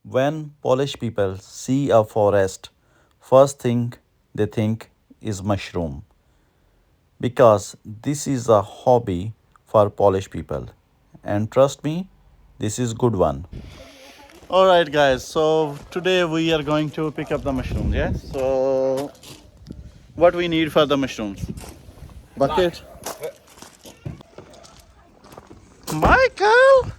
When Polish people see a forest, first thing they think is mushroom because this is a hobby for Polish people. And trust me, this is good one. All right, guys. So today we are going to pick up the mushrooms. Yeah. So what we need for the mushrooms? Bucket. Michael.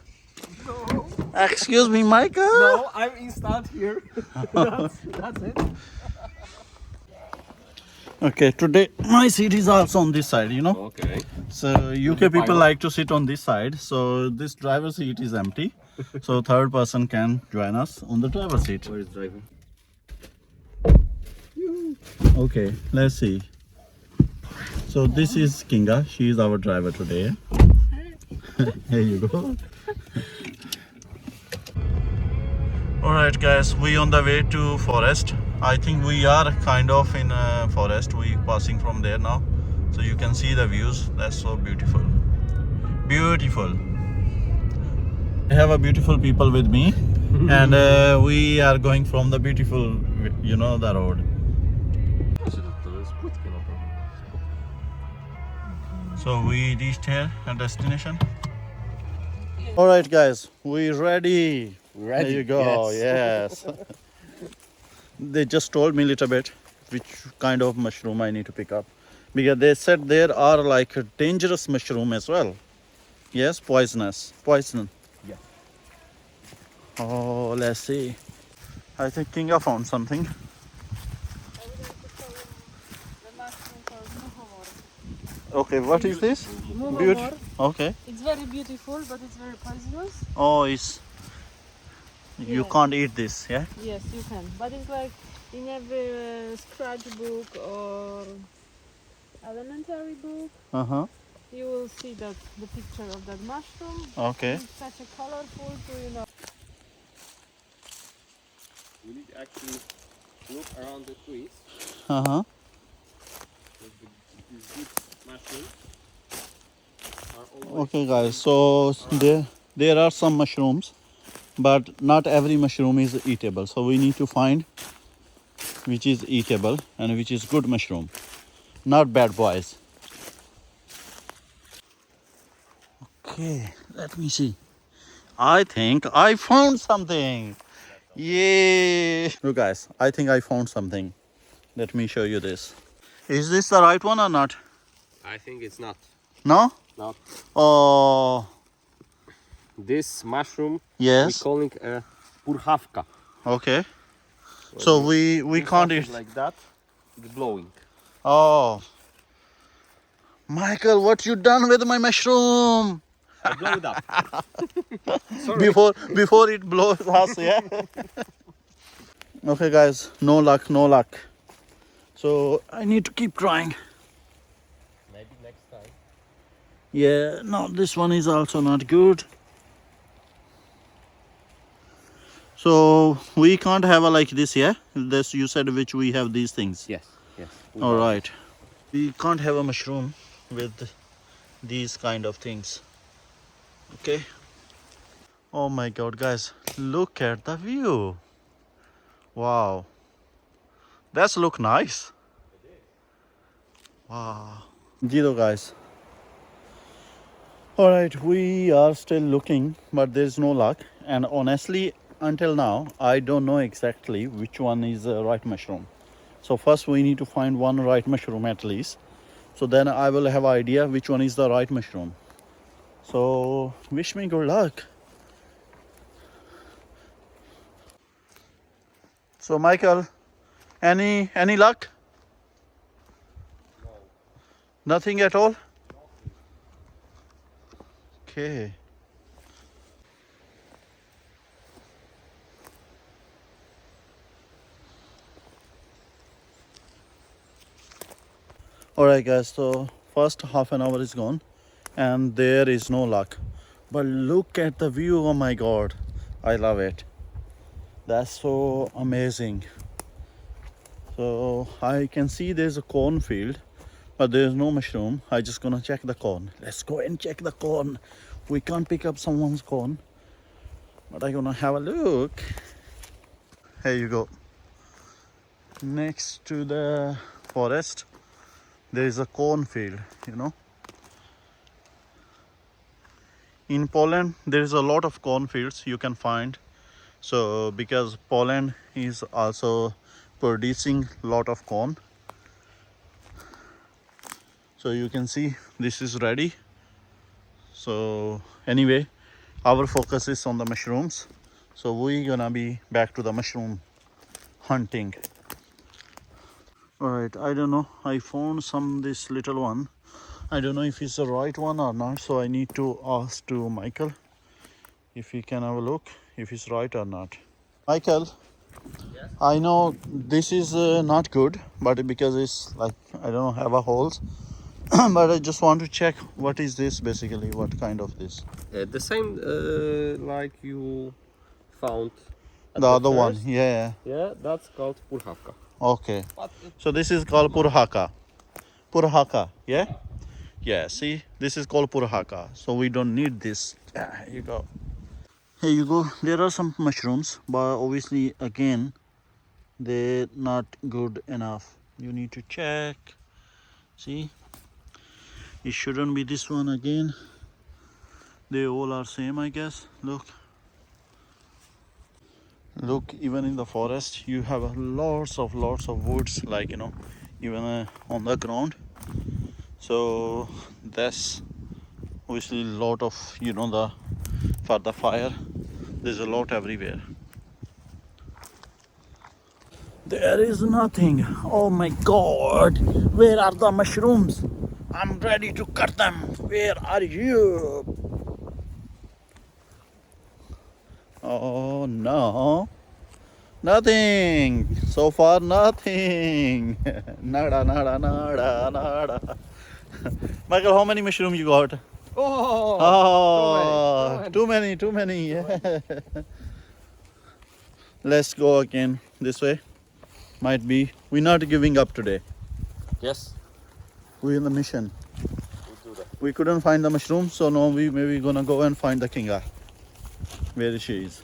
Excuse me, Michael. No, I'm installed here. That's it. Okay. Today my seat is also on this side. Okay. So UK people like to sit on this side. So this driver seat is empty. So third person can join us on the driver seat. Where is driver? Okay, let's see. So this is Kinga. She is our driver today. Here you go. All right, guys. We on the way to forest. I think we are kind of in a forest. We passing from there now, so you can see the views. That's so beautiful. Beautiful. I have a beautiful people with me, and we are going from the beautiful, the road. So we reached here at destination. All right, guys, we ready. Ready, There you go. Yes. They just told me a little bit which kind of mushroom I need to pick up, because they said there are like a dangerous mushroom as well. Yes, poison. Yeah. Oh, let's see. I think Kinga found something. Okay, what is this? Beautiful. Okay. It's very beautiful, but it's very poisonous. Oh, you Yes. can't eat this, yeah? Yes, you can. But it's like in every scratch book or elementary book, Uh-huh. you will see that the picture of that mushroom. Okay. It's such a colorful to. We need to actually look around the trees. Uh-huh. These good mushrooms are always. Okay, guys. So there are some mushrooms, but not every mushroom is eatable. So we need to find which is eatable and which is good mushroom, not bad boys. Okay, let me see. I think I found something. Yay! Look, guys, I think I found something. Let me show you this. Is this the right one or not? I think it's not. No? Not. Oh, This mushroom yes. we calling a purchawka. Okay. So we can't eat. Like that. It's blowing. Oh, Michael, what you done with my mushroom? I blow it up. Sorry. Before it blows us, yeah. Okay, guys, no luck, no luck. So I need to keep trying. Maybe next time. Yeah, no, this one is also not good. So we can't have a like this, yeah? This you said which we have these things. Yes. Yes. All right. We can't have a mushroom with these kind of things. Okay. Oh my God, guys, look at the view. Wow. That's look nice. Wow. Zero, guys. All right, we are still looking, but there's no luck. And honestly, until now, I don't know exactly which one is the right mushroom. So first we need to find one right mushroom at least. So then I will have idea which one is the right mushroom. So wish me good luck. So Michael, any luck? No. Nothing at all? Okay. Alright guys, so first half an hour is gone and there is no luck. But look at the view, oh my God. I love it. That's so amazing. So I can see there's a cornfield, but there's no mushroom. I just gonna check the corn. Let's go and check the corn. We can't pick up someone's corn, but I'm gonna have a look. Here you go. Next to the forest, there is a cornfield, you know. In Poland, there is a lot of cornfields you can find. So because Poland is also producing lot of corn. So you can see this is ready. So anyway, our focus is on the mushrooms. So we're gonna be back to the mushroom hunting. All right, I don't know. I found this little one. I don't know if it's the right one or not. So I need to ask to Michael if he can have a look if it's right or not. Michael, Yes. I know this is not good, but because it's like I don't know have a holes. But I just want to check what is this basically? What kind of this? The same like you found at The the other one, first. yeah. Yeah, that's called purchawka. Okay. But it, So this is called purhaka. Purhaka, yeah? Yeah, see, this is called purhaka. So we don't need this. Yeah, here you go. Here you go. There are some mushrooms, but obviously, again, they're not good enough. You need to check. See, it shouldn't be this one again. They all are same, I guess. Look, even in the forest, you have lots of woods, like even on the ground. So that's obviously a lot of the for the fire. There's a lot everywhere. There is nothing. Oh my god, where are the mushrooms? I'm ready to cut them. Where are you? Oh no, nothing. So far, nothing. Nada, nada, nada, nada. Michael, how many mushrooms you got? oh, Oh, too many. Yeah. Let's go again this way. Might be. We're not giving up today. Yes, We're in the mission. we'll do that. We couldn't find the mushroom, so now we maybe gonna go and find the kinga. Where she is.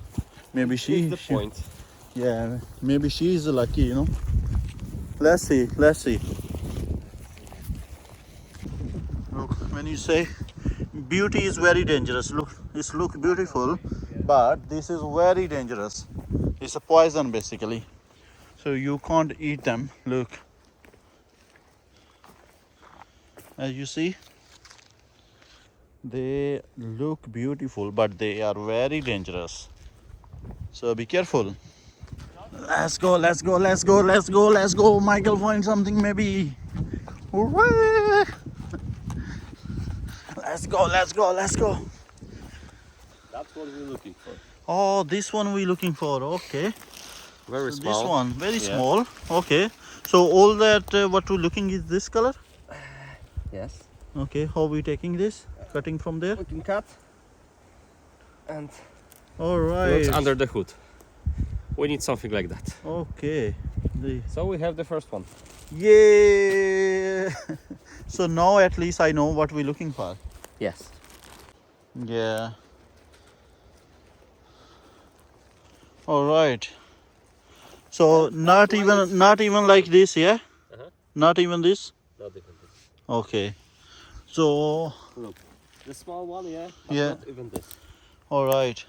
Maybe It's she. the point. Yeah, maybe she is lucky, Let's see. Let's see. Look, when you say beauty is very dangerous. Look, it's look beautiful, but this is very dangerous. It's a poison basically. So you can't eat them. Look. As you see, they look beautiful, but they are very dangerous. So be careful. Let's go, let's go, let's go, let's go, let's go. Michael, find something maybe. Hooray! Let's go, let's go, let's go. That's what we're looking for. Oh, this one we're looking for. Okay. Very So small. this one, very Yeah. small. Okay. So all that what we're looking is this color. Yes. Okay. How are we taking this? Cutting from there. We can cut and All look right. under the hood. We need something like that. Okay. So we have the first one. Yeah. So now at least I know what we're looking for. Yes. Yeah. All right. So not even like this, yeah? Uh-huh. Not even this? Not even this. Okay. So Look, the small one, yeah. But Yeah. Not even this. all right.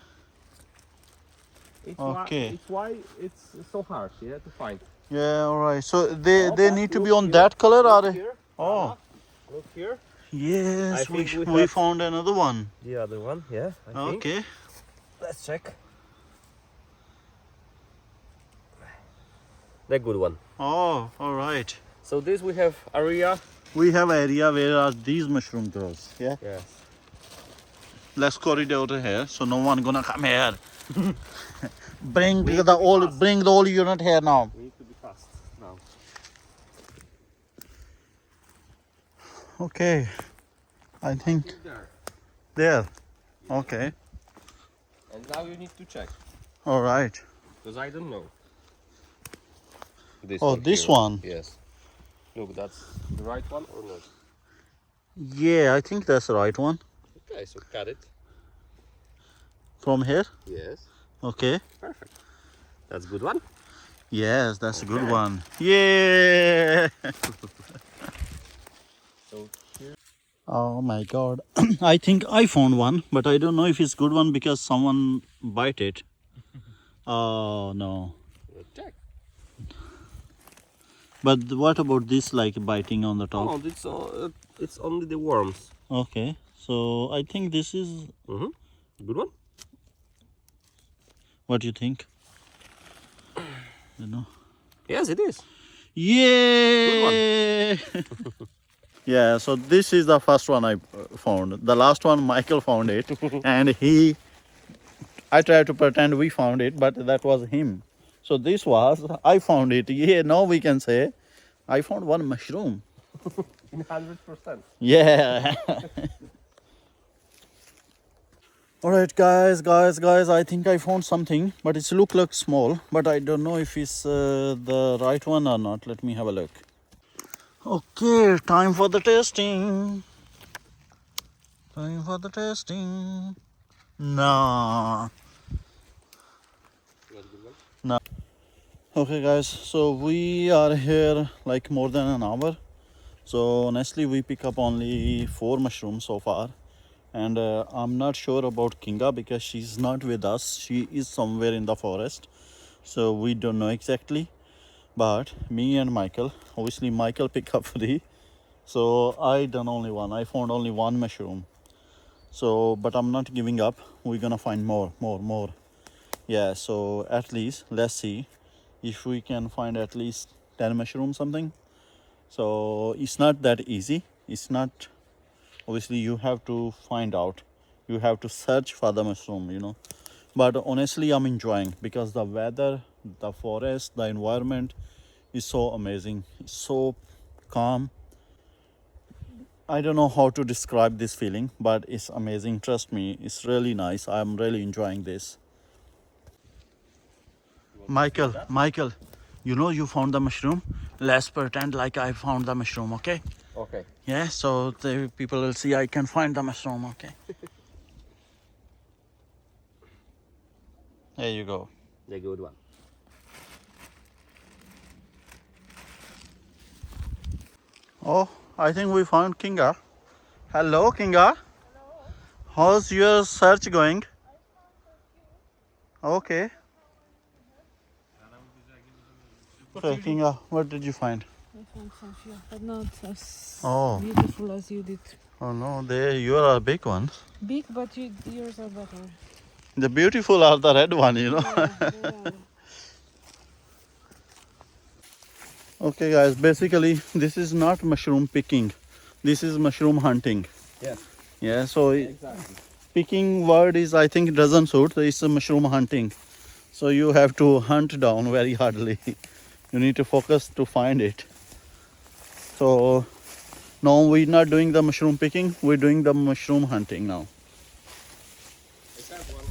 It's Okay. It's why it's so hard, yeah, to find. Yeah, all right. So Oh, they but need to look be on here. that color Look or here. Oh. Rana. Look here. yes, I think we we have- found another one. The other one, yeah. I think. Okay. Let's check. The good one. Oh, all right. So this we have area. We have area where are these mushroom grows. Yeah. Yes. Let's corridor here, so no one gonna come here. We need to be fast. Bring the all unit here now. We need to be fast now. Okay. I think There. there. Okay. And now you need to check All right. because I don't know. This Oh, one this here. one. Yes. Look, that's the right one or not? Yeah, I think that's the right one. Okay, so cut it. From here. Yes. Okay. Perfect. That's a good one. Yes, that's a good Okay. one. Yeah. So here. Oh my god. I think I found one, but I don't know if it's good one because someone bite it. Oh no. Check. But what about this like biting on the top? Oh, it's only the worms. Okay. So I think this is Good one. what do you think? You know. Yes, it is. Yeah. Yeah, so this is the first one I found. The last one Michael found it and I tried to pretend we found it, but that was him. So this was I found it. Yeah, now we can say I found one mushroom. In 100%. Yeah. All right, guys. I think I found something, but it's look like small, but I don't know if it's the right one or not. Let me have a look. Okay, time for the testing. Time for the testing. Nah. Not a good one. Nah. Okay, guys. So we are here like more than an hour. So honestly, we pick up only 4 mushrooms so far. And I'm not sure about Kinga because she's not with us. She is somewhere in the forest. So we don't know exactly. But me and Michael, obviously Michael picked up 3. So I done only one. I found only one mushroom. So, but I'm not giving up. We're gonna find more. Yeah, so at least let's see if we can find at least 10 mushrooms something. So it's not that easy. It's not, obviously you have to find out. You have to search for the mushroom. But honestly, I'm enjoying because the weather, the forest, the environment is so amazing. It's so calm. I don't know how to describe this feeling, but it's amazing. Trust me, it's really nice. I'm really enjoying this. Michael, you found the mushroom. Let's pretend like I found the mushroom, okay? Okay. Yeah, so the people will see I can find the mushroom, okay? There you go. The good one. Oh, I think we found Kinga. Hello, Kinga. How's your search going? Okay. Okay, Kinga, what did you find? I found some few, but not as Oh, beautiful as you did. oh no, you are a big one. Big, but yours are better. The beautiful are the red one. Yeah, they are. Okay, guys, basically, this is not mushroom picking. This is mushroom hunting. Yes. Yeah, so Exactly. picking word is, I think, doesn't suit. It's a mushroom hunting. So you have to hunt down very hardly. You need to focus to find it. So no, we're not doing the mushroom picking. We're doing the mushroom hunting now. I have one.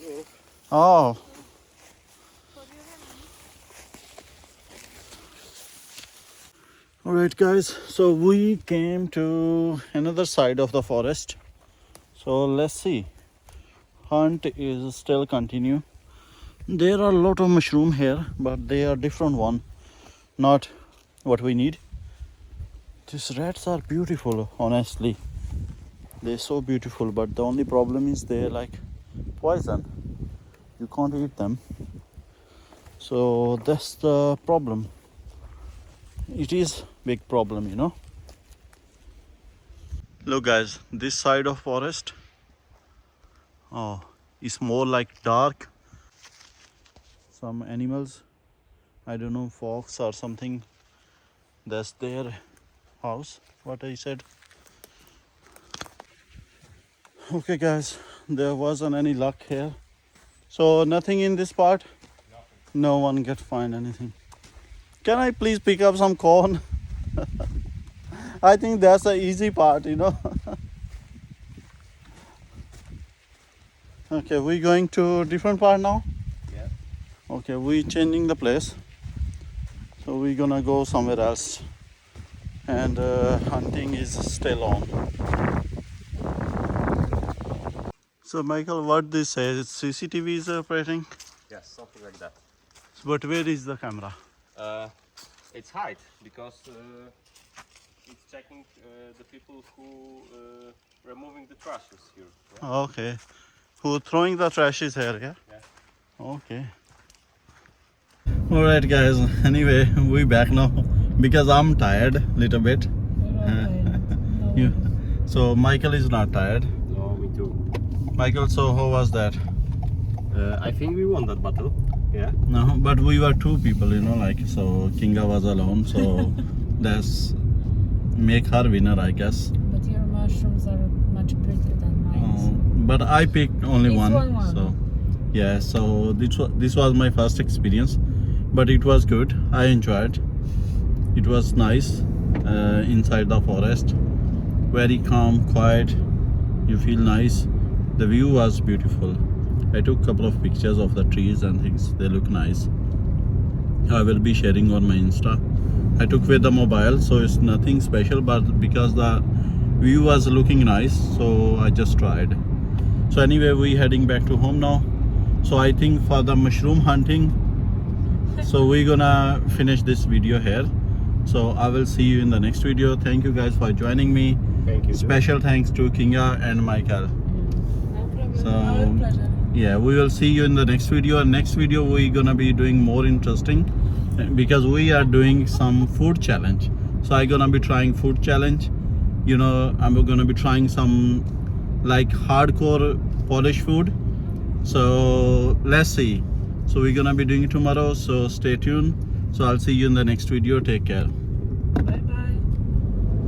Look. Oh, all right, guys. So we came to another side of the forest. So let's see. Hunt is still continue. There are a lot of mushroom here, but they are different one, not what we need. These rats are beautiful, honestly. They're so beautiful, but the only problem is they're like poison. You can't eat them. So that's the problem. It is big problem. Look, guys, this side of forest, oh, it's more like dark. Some animals, I don't know, fox or something. That's their house, what I said. Okay, guys, there wasn't any luck here. So nothing in this part. No one get find anything. Can I please pick up some corn? I think that's the easy part. Okay, we going to different part now. Yeah. Okay, we changing the place. So we're gonna go somewhere else. And hunting is still on. So Michael, what this says? CCTV is operating. Yes, something like that. But where is the camera? It's hide because it's checking the people who removing the trashes here. Yeah? Okay. Who throwing the trash is here, yeah? Yeah. Okay. Alright guys, anyway, we back now because I'm tired little bit. You, so Michael is not tired. No, me too. Michael, so how was that? I think we won that battle. Yeah. No, but we were two people, you know, like, so Kinga was alone, so that's make her winner, I guess. But your mushrooms are much prettier than mine. But I picked only It's one, one. so yeah. So this was my first experience, but it was good. I enjoyed. It was nice inside the forest, very calm, quiet. You feel nice. The view was beautiful. I took a couple of pictures of the trees and things. They look nice. I will be sharing on my Insta. I took with the mobile, so it's nothing special, but because the view was looking nice, so I just tried. So anyway, we heading back to home now. So I think for the mushroom hunting, so we're gonna finish this video here. So I will see you in the next video. Thank you guys for joining me. Thank you. Special thanks to Kinga and Michael. So Pleasure. yeah, we will see you in the next video. And next video we're gonna be doing more interesting because we are doing some food challenge. So I'm gonna be trying food challenge. You know, I'm gonna be trying some like hardcore Polish food. So let's see. So we're gonna be doing it tomorrow. So stay tuned. So I'll see you in the next video. Take care.